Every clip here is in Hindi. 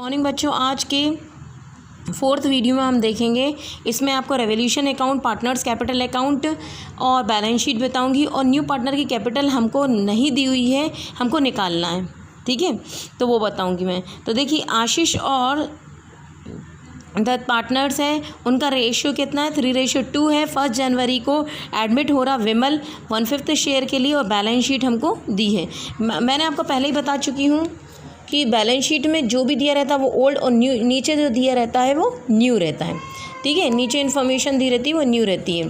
मॉर्निंग बच्चों, आज के फोर्थ वीडियो में हम देखेंगे। इसमें आपको revolution account, partners capital account और बैलेंस शीट बताऊंगी। और न्यू पार्टनर की कैपिटल हमको नहीं दी हुई है, हमको निकालना है, ठीक है, तो वो बताऊंगी मैं। तो देखिए, आशीष और पार्टनर्स हैं, उनका रेशियो कितना है, 3:2 है। 1 जनवरी को एडमिट हो रहा विमल 1/5 शेयर के लिए और बैलेंस शीट हमको दी है। मैंने आपको पहले ही बता चुकी हूँ कि बैलेंस शीट में जो भी दिया रहता है वो ओल्ड और न्यू, नीचे जो दिया रहता है वो न्यू रहता है, ठीक है। नीचे इन्फॉर्मेशन दी रहती है वो न्यू रहती है,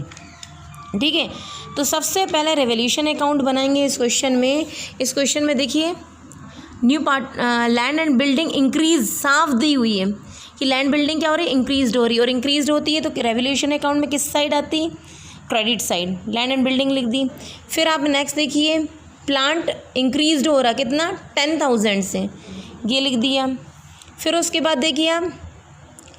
ठीक है। तो सबसे पहले रेवोल्यूशन अकाउंट बनाएंगे इस क्वेश्चन में। इस क्वेश्चन में देखिए, new land and building increase साफ दी हुई है कि लैंड बिल्डिंग क्या हो रही है, इंक्रीज हो रही है। और इंक्रीज होती है तो रेवोल्यूशन अकाउंट में किस साइड आती, credit side. Land and building लिख दी। फिर आप नेक्स्ट देखिए, प्लांट इंक्रीज हो रहा कितना, 10,000 से, ये लिख दिया। फिर उसके बाद देखिए आप,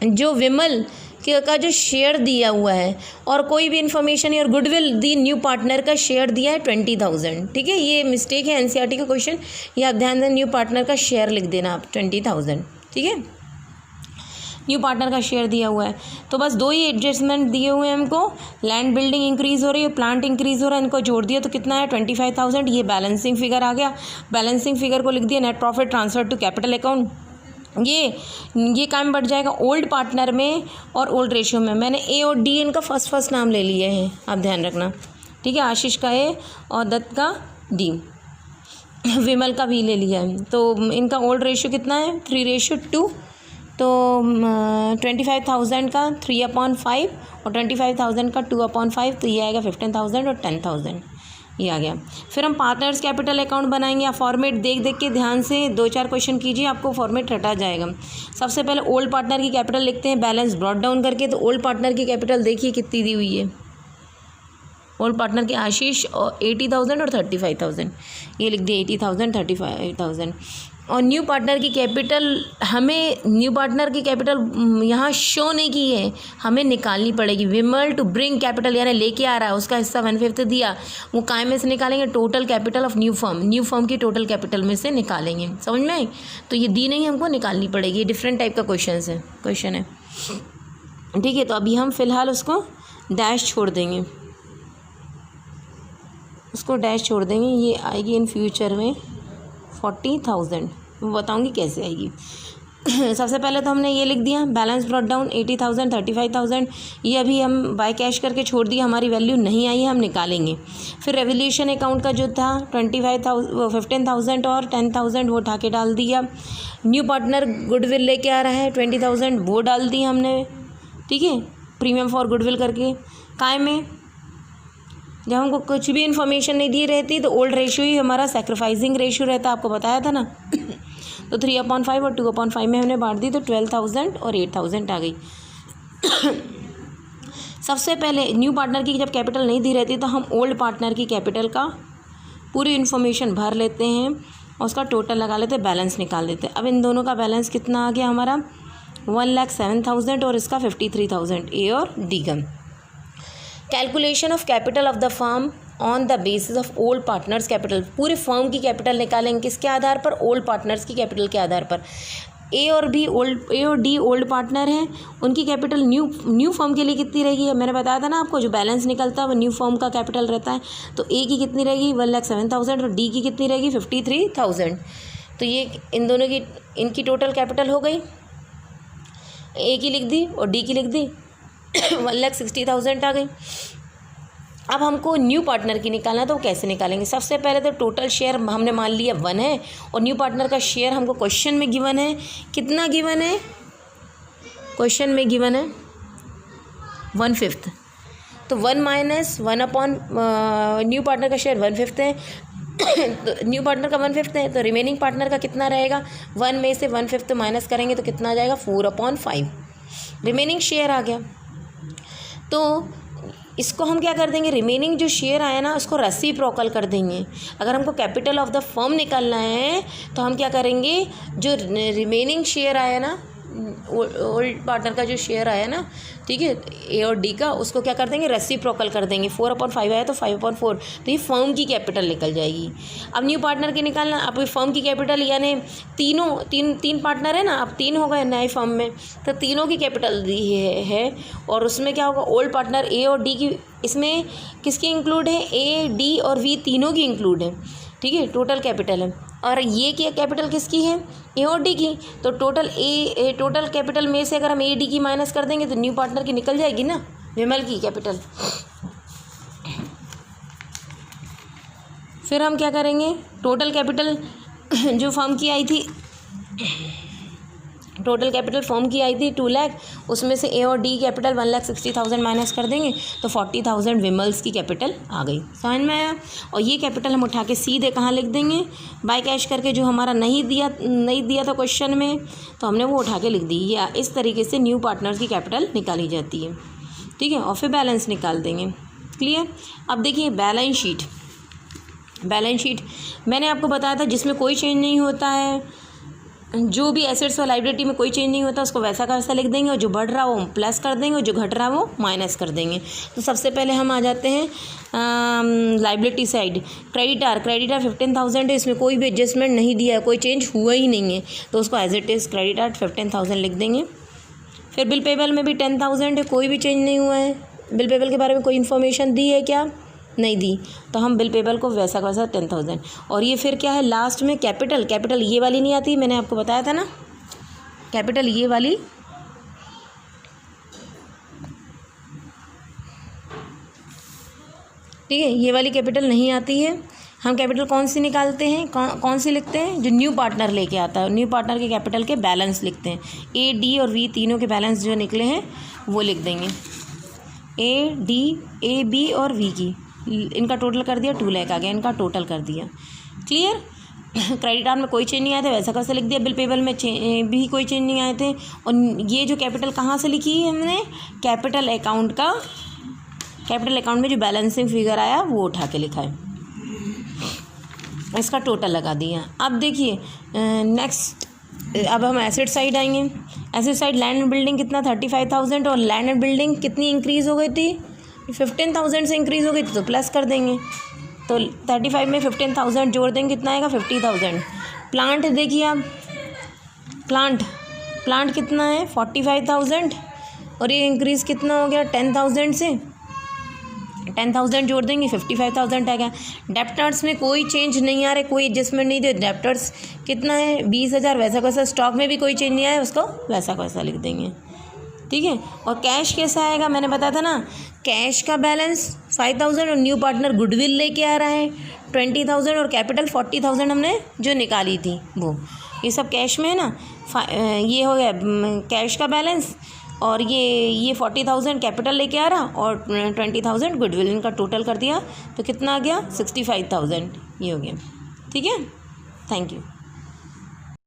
जो विमल का जो शेयर दिया हुआ है और कोई भी इन्फॉर्मेशन और गुडविल दी, न्यू पार्टनर का शेयर दिया है 20,000, ठीक है। ये मिस्टेक है एनसीईआरटी का क्वेश्चन, ये आप ध्यान दें। न्यू पार्टनर का शेयर लिख देना आप 20,000, ठीक है। न्यू पार्टनर का शेयर दिया हुआ है, तो बस दो ही एडजस्टमेंट दिए हुए हैं हमको। लैंड बिल्डिंग इंक्रीज़ हो रही है, प्लांट इंक्रीज़ हो रहा है, इनको जोड़ दिया तो कितना है, 25,000। ये बैलेंसिंग फिगर आ गया। बैलेंसिंग फिगर को लिख दिया, net profit transfer to capital account. ये काम बढ़ जाएगा ओल्ड पार्टनर में और ओल्ड रेशियो में। मैंने ए और डी इनका फर्स्ट नाम ले लिए हैं, आप ध्यान रखना, ठीक है। आशीष का ए और दत्त का डी, विमल का भी ले लिया है। तो इनका ओल्ड रेशियो कितना है, 3:2। तो 25,000 का 3/5 और 25,000 का 2/5, तो ये आएगा 15,000 और 10,000, ये आ गया। फिर हम पार्टनर्स कैपिटल अकाउंट बनाएंगे। आप फॉर्मेट देख देख के ध्यान से 2-4 क्वेश्चन कीजिए, आपको फॉर्मेट रटा जाएगा। सबसे पहले ओल्ड पार्टनर की कैपिटल लिखते हैं, बैलेंस ब्रॉट डाउन करके। तो ओल्ड पार्टनर की कैपिटल देखिए कितनी दी हुई है। ओल्ड पार्टनर के आशीष और 80,000 और 35,000, ये लिख दिए 80,000 35,000। और न्यू पार्टनर की कैपिटल, हमें न्यू पार्टनर की कैपिटल यहाँ शो नहीं की है, हमें निकालनी पड़ेगी। विमल टू ब्रिंग कैपिटल, यानी लेके आ रहा है, उसका हिस्सा 1/5 दिया, वो काय में से निकालेंगे, total capital of new firm की टोटल कैपिटल में से निकालेंगे, समझ में आई। तो ये दी नहीं, हमको निकालनी पड़ेगी। ये डिफरेंट टाइप का क्वेश्चन है, ठीक है। तो अभी हम फिलहाल उसको डैश छोड़ देंगे, ये आएगी इन फ्यूचर में 40,000, मैं बताऊंगी कैसे आएगी। सबसे पहले तो हमने ये लिख दिया, बैलेंस ब्रॉट डाउन 80,000 35,000, ये अभी हम बाय कैश करके छोड़ दिया, हमारी वैल्यू नहीं आई है, हम निकालेंगे। फिर रेवोल्यूशन अकाउंट का जो था 15,000 और 10,000 वो उठा के डाल दिया। न्यू पार्टनर गुडविल लेके आ रहा है 20,000, वो डाल दी हमने, ठीक है, प्रीमियम फॉर गुडविल करके। काय में जब हमको कुछ भी इन्फॉर्मेशन नहीं दी रहती तो ओल्ड रेशियो ही हमारा सैक्रिफाइसिंग रेशियो रहता, आपको बताया था ना। तो 3/5 और 2/5 में हमने बांट दी, तो 12,000 और 8,000 आ गई। सबसे पहले न्यू पार्टनर की जब कैपिटल नहीं दी रहती तो हम ओल्ड पार्टनर की कैपिटल का पूरी इन्फॉर्मेशन भर लेते हैं और उसका टोटल लगा लेते हैं, बैलेंस निकाल लेते हैं। अब इन दोनों का बैलेंस कितना आ गया हमारा, 1,07,000 और इसका 53,000, ए और डी का। Calculation of capital of the firm on the basis of old partners capital, पूरे फर्म की कैपिटल निकालेंगे किसके आधार पर, ओल्ड पार्टनर्स की कैपिटल के आधार पर। ए और डी ओल्ड पार्टनर हैं, उनकी कैपिटल न्यू फर्म के लिए कितनी रहेगी, मैंने बताया था ना आपको, जो बैलेंस निकलता है वो न्यू फर्म का कैपिटल रहता है। तो ए की कितनी रहेगी, 1,07,000 और डी की कितनी रहेगी, 53,000। तो ये इन दोनों की, इनकी टोटल कैपिटल हो गई, ए की लिख दी और डी की लिख दी, 1,60,000 आ गई। अब हमको न्यू पार्टनर की निकालना है, तो कैसे निकालेंगे। सबसे पहले तो टोटल शेयर हमने मान लिया 1 है और न्यू पार्टनर का शेयर हमको क्वेश्चन में गिवन है, कितना गिवन है, क्वेश्चन में गिवन है 1/5। तो 1 माइनस 1/, न्यू पार्टनर का शेयर 1/5 है, तो न्यू पार्टनर का 1/5 है, तो रिमेनिंग पार्टनर का कितना रहेगा, 1 में से 1/5 माइनस करेंगे तो कितना आ जाएगा, 4/5, रिमेनिंग शेयर आ गया। तो इसको हम क्या कर देंगे, रिमेनिंग जो शेयर आया ना उसको रेसिप्रोकल कर देंगे। अगर हमको कैपिटल ऑफ द फर्म निकालना है तो हम क्या करेंगे, जो रिमेनिंग शेयर आया ना ओल्ड पार्टनर का जो शेयर आया ना, ठीक है, ए और डी का, उसको क्या कर देंगे, रेसिप्रोकल कर देंगे। 4/5 आया तो 5/4, तो ये फर्म की कैपिटल निकल जाएगी। अब न्यू पार्टनर की निकालना, अब फर्म की कैपिटल यानी तीन पार्टनर है ना, अब 3 हो गए नए फर्म में, तो तीनों की कैपिटल दी है और उसमें क्या होगा, ओल्ड पार्टनर ए और डी की, इसमें किसकी इंक्लूड है, ए डी और वी तीनों की इंक्लूड है, ठीक है, टोटल कैपिटल है। और ये क्या कैपिटल किसकी है, ए और डी की, तो टोटल कैपिटल में से अगर हम ए डी की माइनस कर देंगे तो न्यू पार्टनर की निकल जाएगी ना, विमल की कैपिटल। फिर हम क्या करेंगे, टोटल कैपिटल जो फर्म की आई थी, टोटल कैपिटल फर्म की आई थी 2 लाख, उसमें से ए और डी कैपिटल 1,60,000 माइनस कर देंगे तो 40,000 विमल्स की कैपिटल आ गई। समझ में आया। और ये कैपिटल हम उठा के सीधे कहाँ लिख देंगे, बाय कैश करके, जो हमारा नहीं दिया था क्वेश्चन में, तो हमने वो उठा के लिख दी। या इस तरीके से न्यू पार्टनर्स की कैपिटल निकाली जाती है, ठीक है, और फिर बैलेंस निकाल देंगे। क्लियर। अब देखिए बैलेंस शीट मैंने आपको बताया था जिसमें कोई चेंज नहीं होता है, जो भी एसेट्स और लाइबिलिटी में कोई चेंज नहीं होता उसको वैसा का वैसा लिख देंगे, और जो बढ़ रहा वो प्लस कर देंगे और जो घट रहा वो माइनस कर देंगे। तो सबसे पहले हम आ जाते हैं लाइबिलिटी साइड। क्रेडिटार 15,000 है, इसमें कोई भी एडजस्टमेंट नहीं दिया है, कोई चेंज हुआ ही नहीं है, तो उसको एज इट इज़ क्रेडिटार 15,000 लिख देंगे। फिर बिल पेबल में भी 10,000 है, कोई भी चेंज नहीं हुआ है। बिल पेबल के बारे में कोई इन्फॉर्मेशन दी है क्या, नहीं दी, तो हम बिल पेबल को वैसा का वैसा 10,000। और ये फिर क्या है लास्ट में कैपिटल ये वाली नहीं आती, मैंने आपको बताया था ना, कैपिटल ये वाली, ठीक है, ये वाली कैपिटल नहीं आती है। हम कैपिटल कौन सी निकालते हैं, कौन सी लिखते हैं, जो न्यू पार्टनर लेके आता है, न्यू पार्टनर के कैपिटल के बैलेंस लिखते हैं। ए डी और वी तीनों के बैलेंस जो निकले हैं वो लिख देंगे। ए बी और वी की, इनका टोटल कर दिया 2 लाख आ गया, इनका टोटल कर दिया। क्लियर। क्रेडिटार में कोई चेंज नहीं आए थे, वैसा कैसे लिख दिया। बिल पेबल में भी कोई चेंज नहीं आए थे। और ये जो कैपिटल कहाँ से लिखी है हमने, कैपिटल अकाउंट में जो बैलेंसिंग फिगर आया वो उठा के लिखा है, इसका टोटल लगा दिया। अब देखिए नेक्स्ट, अब हम एसेट साइड आएंगे। Asset side land and building कितना 35,000, और लैंड एंड बिल्डिंग कितनी इंक्रीज़ हो गई थी, 15,000 से इंक्रीज़ हो गई थी, तो प्लस कर देंगे। तो 35 में 15,000 जोड़ देंगे, कितना आएगा 50,000। प्लांट देखिए आप, प्लांट कितना है 45,000, और ये इंक्रीज़ कितना हो गया 10,000 से, 10,000 जोड़ देंगे 55,000 आ गया। डेप्टर्स में कोई चेंज नहीं आ रहा, कोई एडजस्टमेंट नहीं दे। डेप्टर्स कितना है 20,000, वैसा कैसा। स्टॉक में भी कोई चेंज नहीं आया, उसको वैसा कैसा लिख देंगे, ठीक है। और कैश कैसा आएगा, मैंने बताया था ना, कैश का बैलेंस 5,000 और न्यू पार्टनर गुडविल लेके आ रहा है 20,000 और कैपिटल 40,000 हमने जो निकाली थी वो, ये सब कैश में है ना। ये हो गया कैश का बैलेंस, और ये 40,000 कैपिटल लेके आ रहा और 20,000 गुडविल, इनका टोटल कर दिया तो कितना आ गया 65,000, ये हो गया, ठीक है। Thank you.